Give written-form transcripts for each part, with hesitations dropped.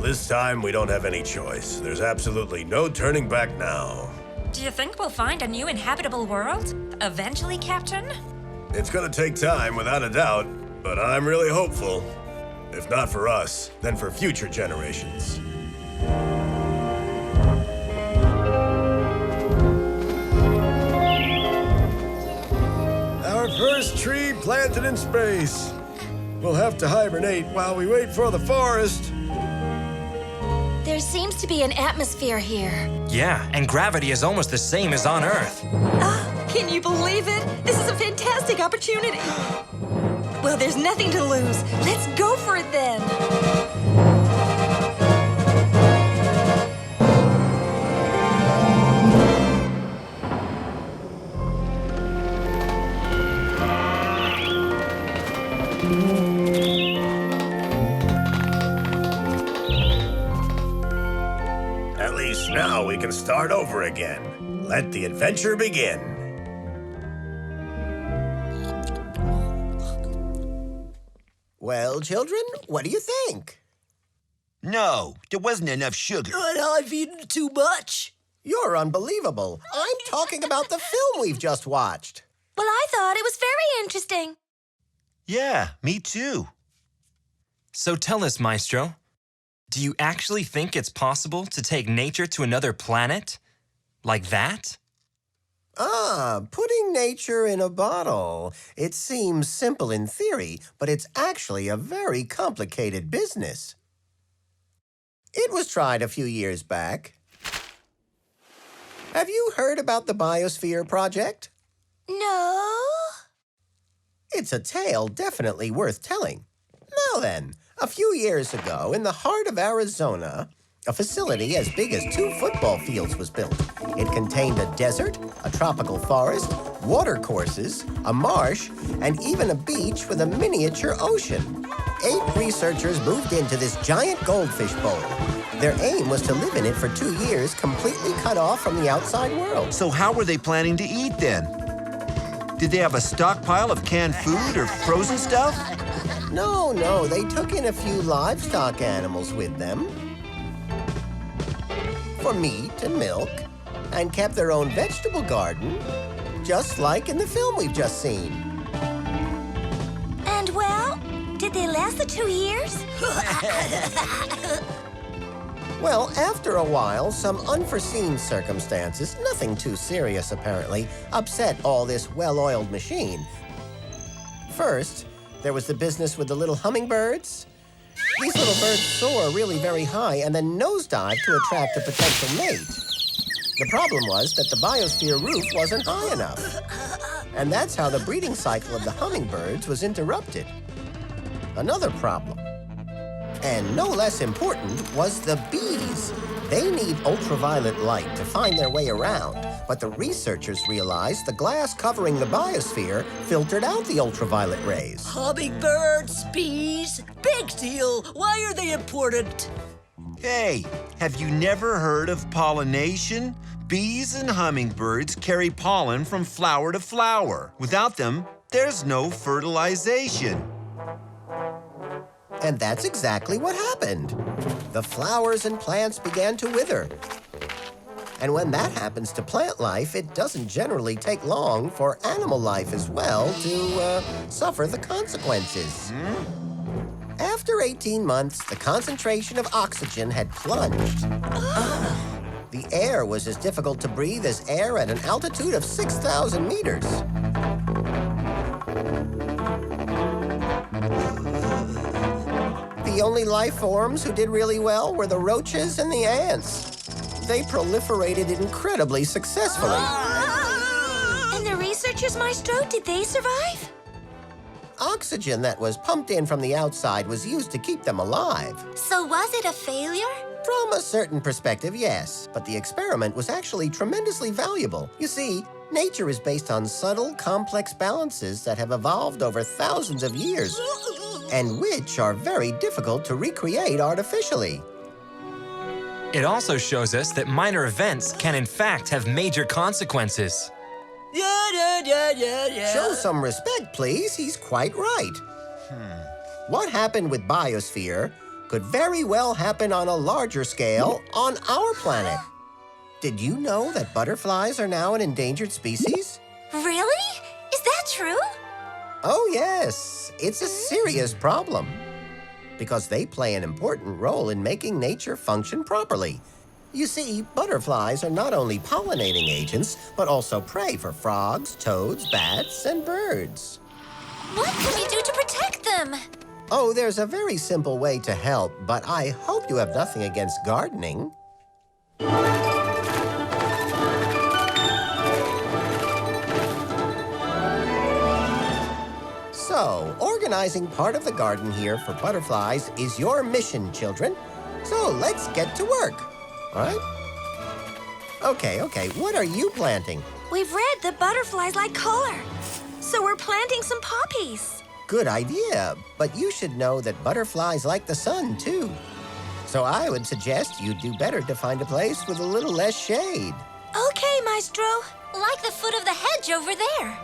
this time we don't have any choice. There's absolutely no turning back now. Do you think we'll find a new inhabitable world? Eventually, Captain? It's gonna take time, without a doubt, but I'm really hopeful. If not for us, then for future generations. Our first tree planted in space. We'll have to hibernate while we wait for the forest. There seems to be an atmosphere here. Yeah, and gravity is almost the same as on Earth. Can you believe it? This is a fantastic opportunity. Well, there's nothing to lose. Let's go for it then. At least now we can start over again. Let the adventure begin. Well, children, what do you think? No, there wasn't enough sugar. But I've eaten too much. You're unbelievable. I'm talking about the film we've just watched. Well, I thought it was very interesting. Yeah, me too. So tell us, Maestro, do you actually think it's possible to take nature to another planet? Like that? Putting nature in a bottle. It seems simple in theory, but it's actually a very complicated business. It was tried a few years back. Have you heard about the Biosphere project? No? It's a tale definitely worth telling. Now then, a few years ago, in the heart of Arizona, a facility as big as 2 football fields was built. It contained a desert, a tropical forest, water courses, a marsh, and even a beach with a miniature ocean. 8 researchers moved into this giant goldfish bowl. Their aim was to live in it for 2 years, completely cut off from the outside world. So how were they planning to eat then? Did they have a stockpile of canned food or frozen stuff? No, they took in a few livestock animals with them for meat and milk, and kept their own vegetable garden, just like in the film we've just seen. And well, did they last the 2 years? Well, after a while, some unforeseen circumstances, nothing too serious apparently, upset all this well-oiled machine. First, there was the business with the little hummingbirds. These little birds soar really very high and then nosedive to attract a potential mate. The problem was that the Biosphere roof wasn't high enough. And that's how the breeding cycle of the hummingbirds was interrupted. Another problem, and no less important, was the bees. They need ultraviolet light to find their way around, but the researchers realized the glass covering the Biosphere filtered out the ultraviolet rays. Hummingbirds, bees, big deal. Why are they important? Hey, have you never heard of pollination? Bees and hummingbirds carry pollen from flower to flower. Without them, there's no fertilization. And that's exactly what happened. The flowers and plants began to wither. And when that happens to plant life, it doesn't generally take long for animal life as well to suffer the consequences. After 18 months, the concentration of oxygen had plunged. The air was as difficult to breathe as air at an altitude of 6,000 meters. The only life forms who did really well were the roaches and the ants. They proliferated incredibly successfully. And the researchers, Maestro, did they survive? Oxygen that was pumped in from the outside was used to keep them alive. So was it a failure? From a certain perspective, yes. But the experiment was actually tremendously valuable. You see, nature is based on subtle, complex balances that have evolved over thousands of years, and which are very difficult to recreate artificially. It also shows us that minor events can in fact have major consequences. Yeah. Show some respect, please. He's quite right. What happened with Biosphere could very well happen on a larger scale on our planet. Did you know that butterflies are now an endangered species? Really? Is that true? Oh, yes. It's a serious problem because they play an important role in making nature function properly. You see, butterflies are not only pollinating agents, but also prey for frogs, toads, bats, and birds. What can we do to protect them? Oh, there's a very simple way to help, but I hope you have nothing against gardening. So, organizing part of the garden here for butterflies is your mission, children. So let's get to work, all right? Okay, what are you planting? We've read that butterflies like color, so we're planting some poppies. Good idea, but you should know that butterflies like the sun, too. So I would suggest you do better to find a place with a little less shade. Okay, Maestro. Like the foot of the hedge over there.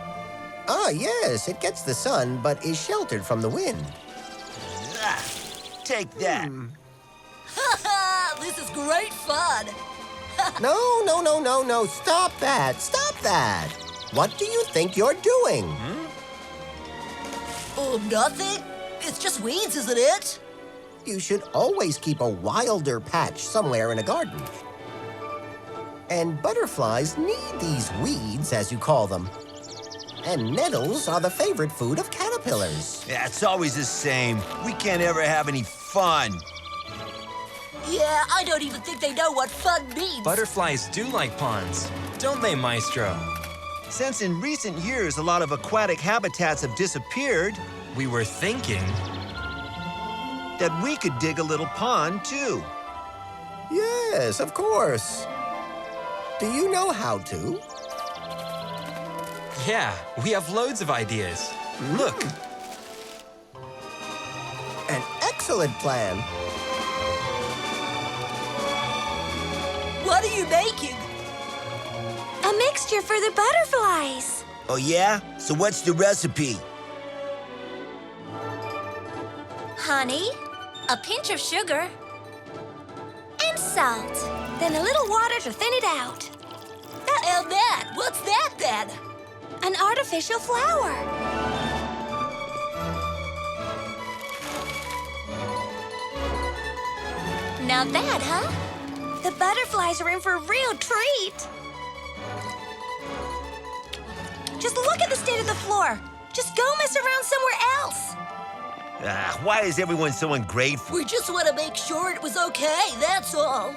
Ah, yes, it gets the sun, but is sheltered from the wind. Take that. This is great fun. No, stop that. What do you think you're doing? Oh, nothing? It's just weeds, isn't it? You should always keep a wilder patch somewhere in a garden. And butterflies need these weeds, as you call them. And nettles are the favorite food of caterpillars. Yeah, it's always the same. We can't ever have any fun. Yeah, I don't even think they know what fun means. Butterflies do like ponds, don't they, Maestro? Since in recent years a lot of aquatic habitats have disappeared, We were thinking... that we could dig a little pond, too. Yes, of course. Do you know how to? Yeah, we have loads of ideas. Look, An excellent plan. What are you making? A mixture for the butterflies. Oh, yeah? So what's the recipe? Honey, a pinch of sugar, and salt. Then a little water to thin it out. And that, what's that then? An artificial flower. Now that, huh? The butterflies are in for a real treat. Just look at the state of the floor. Just go mess around somewhere else. Why is everyone so ungrateful? We just want to make sure it was okay, that's all.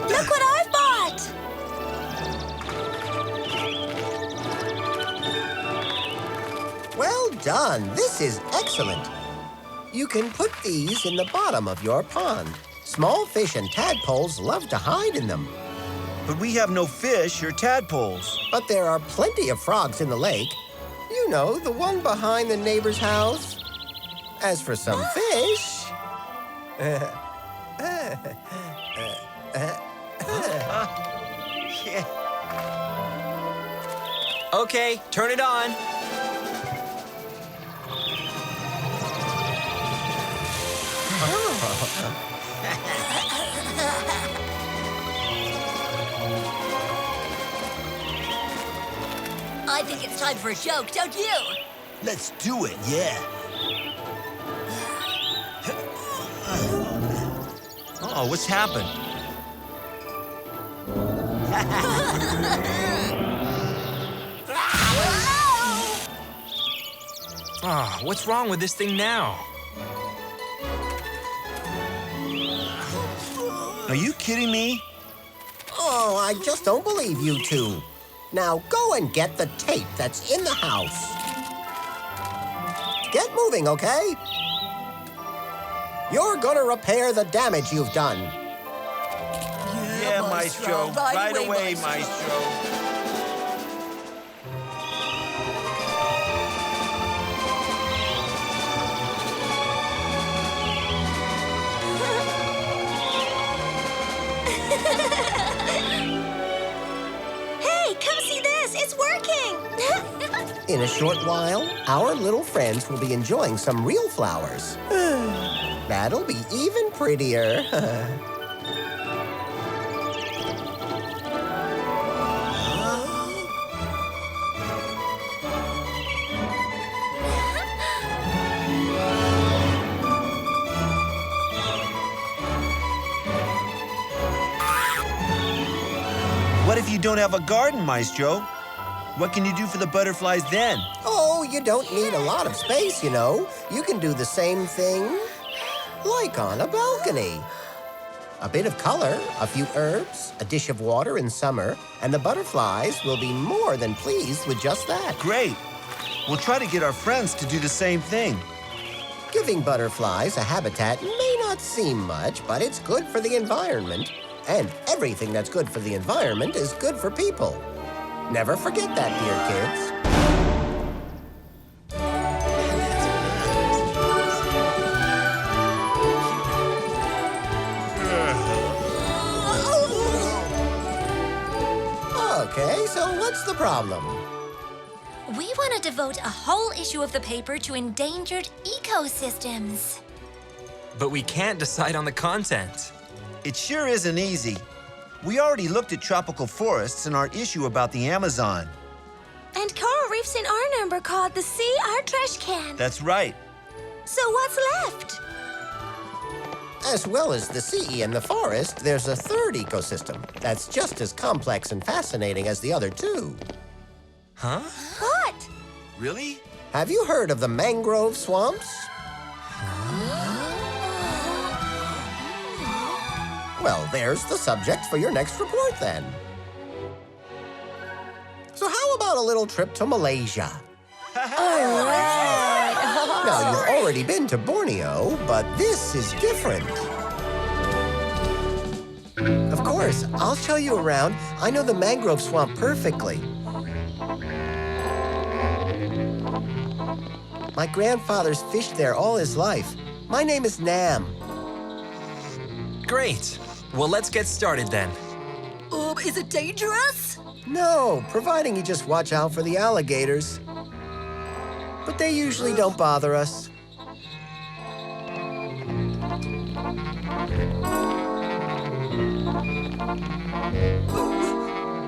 Look what I've bought. Well done. This is excellent. You can put these in the bottom of your pond. Small fish and tadpoles love to hide in them. But we have no fish or tadpoles. But there are plenty of frogs in the lake. You know, the one behind the neighbor's house. As for some fish... okay, turn it on. I think it's time for a joke, don't you? Let's do it, yeah. Oh, what's happened? Ah, what's wrong with this thing now? Are you kidding me? Oh, I just don't believe you two. Now go and get the tape that's in the house. Get moving, okay? You're gonna repair the damage you've done. Yeah, Maestro. Right away, Maestro. Hey, come see this! It's working! In a short while, our little friends will be enjoying some real flowers. That'll be even prettier. What if you don't have a garden, Maestro? What can you do for the butterflies then? Oh, you don't need a lot of space, you know. You can do the same thing like on a balcony. A bit of color, a few herbs, a dish of water in summer, and the butterflies will be more than pleased with just that. Great. We'll try to get our friends to do the same thing. Giving butterflies a habitat may not seem much, but it's good for the environment. And everything that's good for the environment is good for people. Never forget that, dear kids. Okay, so what's the problem? We want to devote a whole issue of the paper to endangered ecosystems. But we can't decide on the content. It sure isn't easy. We already looked at tropical forests in our issue about the Amazon. And coral reefs in our number called the sea our trash can. That's right. So what's left? As well as the sea and the forest, there's a third ecosystem that's just as complex and fascinating as the other two. Huh? What? Really? Have you heard of the mangrove swamps? Well, there's the subject for your next report, then. So how about a little trip to Malaysia? Now, you've already been to Borneo, but this is different. Of course, I'll show you around. I know the mangrove swamp perfectly. My grandfather's fished there all his life. My name is Nam. Great. Well, let's get started then. Is it dangerous? No, providing you just watch out for the alligators. But they usually don't bother us.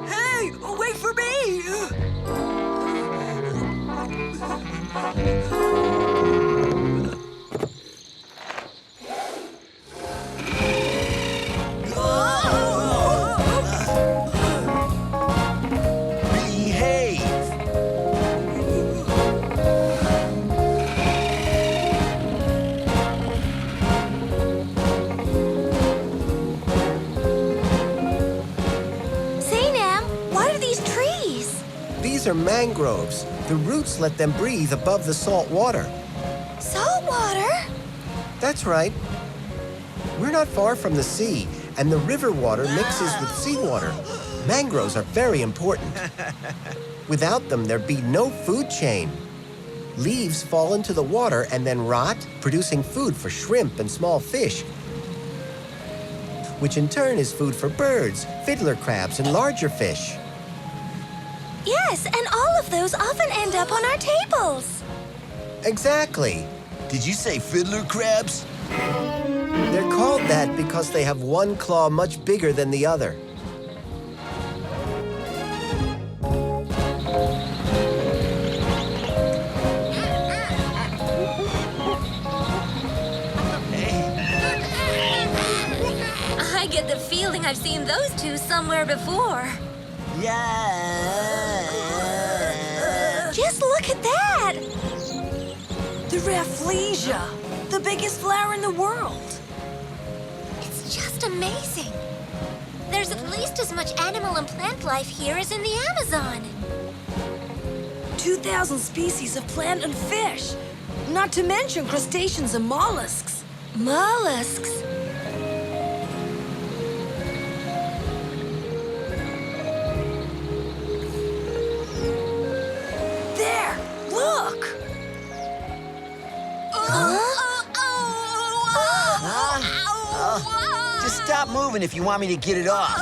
Hey, wait for me! Behave! Say, Nam, what are these trees? These are mangroves. The roots let them breathe above the salt water. Salt water? That's right. We're not far from the sea, and the river water mixes with seawater. Mangroves are very important. Without them, there'd be no food chain. Leaves fall into the water and then rot, producing food for shrimp and small fish, which in turn is food for birds, fiddler crabs, and larger fish. Yes, and all of those often end up on our tables. Exactly. Did you say fiddler crabs? They're called that because they have one claw much bigger than the other. I get the feeling I've seen those two somewhere before. Just look at that! The rafflesia, the biggest flower in the world. It's just amazing. There's at least as much animal and plant life here as in the Amazon. 2,000 species of plant and fish. Not to mention crustaceans and mollusks. Mollusks. Just stop moving if you want me to get it off.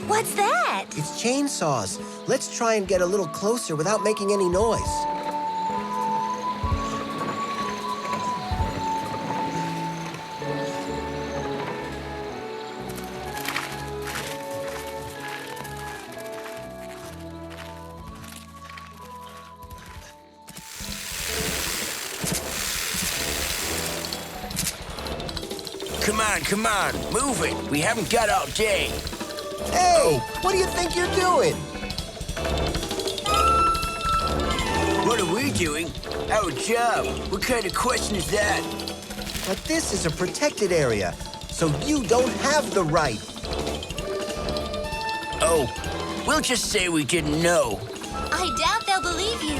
What's that? It's chainsaws. Let's try and get a little closer without making any noise. Come on, move it. We haven't got all day. Hey, what do you think you're doing? What are we doing? Our job. What kind of question is that? But this is a protected area, so you don't have the right. Oh, we'll just say we didn't know. I doubt they'll believe you.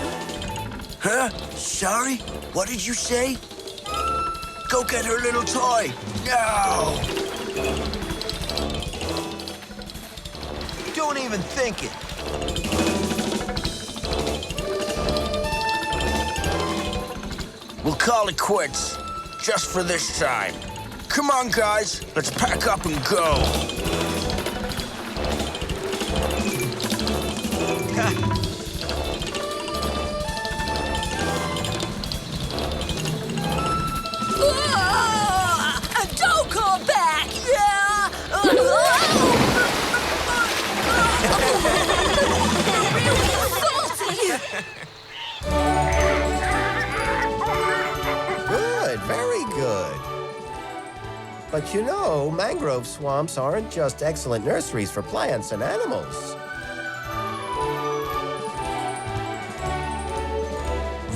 Huh? Sorry? What did you say? Go get her little toy. Now! Don't even think it. We'll call it quits. Just for this time. Come on, guys. Let's pack up and go. Don't come back! Yeah! Good, very good. But you know, mangrove swamps aren't just excellent nurseries for plants and animals.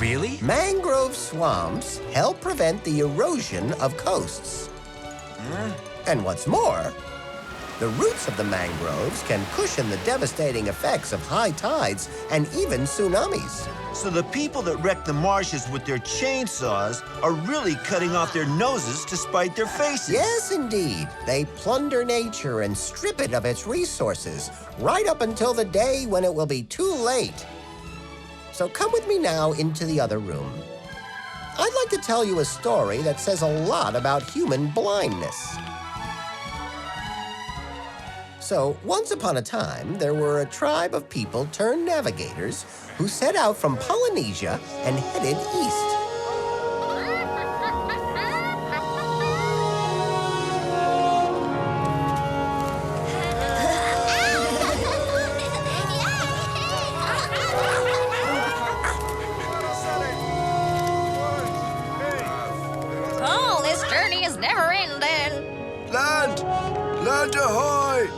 Really? Mangrove swamps help prevent the erosion of coasts. And what's more, the roots of the mangroves can cushion the devastating effects of high tides and even tsunamis. So the people that wreck the marshes with their chainsaws are really cutting off their noses to spite their faces. Yes, indeed. They plunder nature and strip it of its resources, right up until the day when it will be too late. So come with me now into the other room. I'd like to tell you a story that says a lot about human blindness. So, once upon a time, there were a tribe of people turned navigators who set out from Polynesia and headed east. Oh, this journey is never ending. Land! Land ahoy!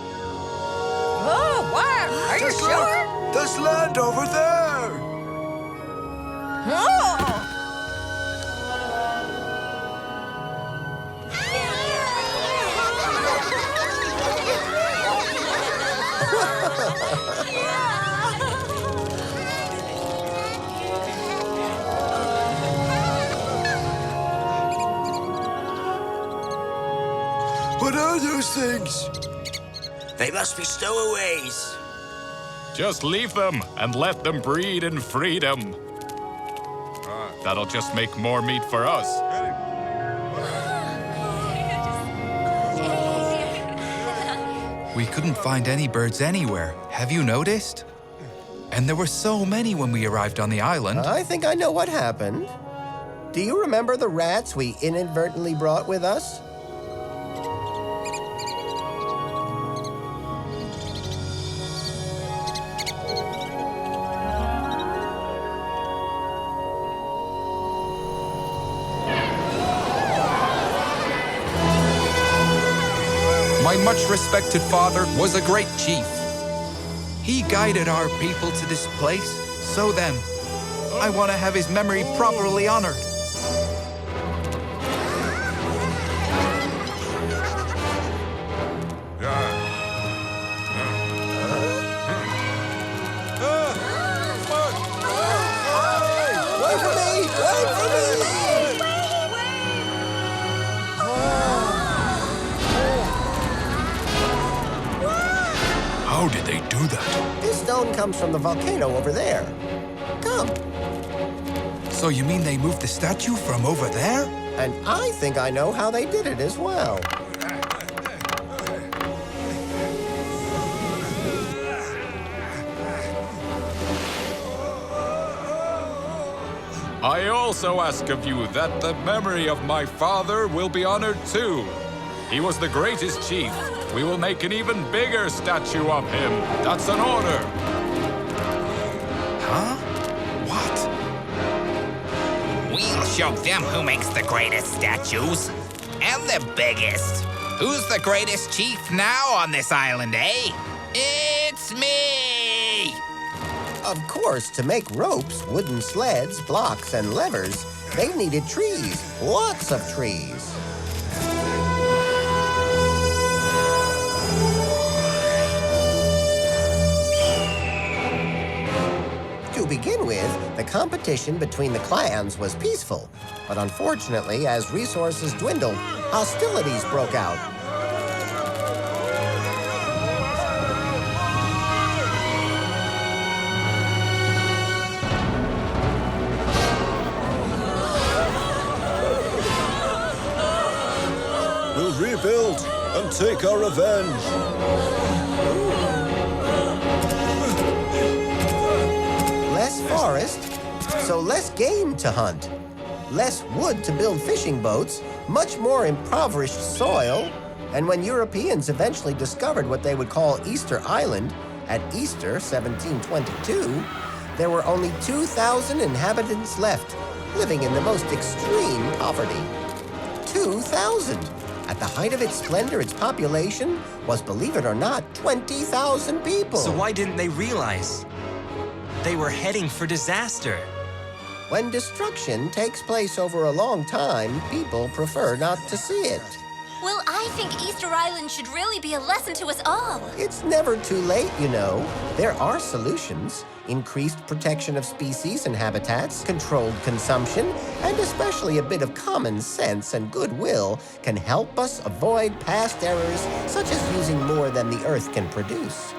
Oh, wow. Are you Just sure? look! There's land over there! Oh! What are those things? They must be stowaways. Just leave them and let them breed in freedom. That'll just make more meat for us. We couldn't find any birds anywhere. Have you noticed? And there were so many when we arrived on the island. I think I know what happened. Do you remember the rats we inadvertently brought with us? My much-respected father was a great chief. He guided our people to this place, so then, I want to have his memory properly honored. Wait for me! Wait for me! did they do that? This stone comes from the volcano over there. Come. So you mean they moved the statue from over there? And I think I know how they did it as well. I also ask of you that the memory of my father will be honored too. He was the greatest chief. We will make an even bigger statue of him. That's an order. Huh? What? We'll show them who makes the greatest statues. And the biggest. Who's the greatest chief now on this island, eh? It's me! Of course, to make ropes, wooden sleds, blocks, and levers, they needed trees. Lots of trees. To begin with, the competition between the clans was peaceful. But unfortunately, as resources dwindled, hostilities broke out. We'll rebuild and take our revenge. Less forest, so less game to hunt. Less wood to build fishing boats, much more impoverished soil. And when Europeans eventually discovered what they would call Easter Island at Easter 1722, there were only 2,000 inhabitants left, living in the most extreme poverty. 2,000! At the height of its splendor, its population was, believe it or not, 20,000 people. So why didn't they realize? They were heading for disaster. When destruction takes place over a long time, people prefer not to see it. Well, I think Easter Island should really be a lesson to us all. It's never too late, you know. There are solutions. Increased protection of species and habitats, controlled consumption, and especially a bit of common sense and goodwill can help us avoid past errors, such as using more than the Earth can produce.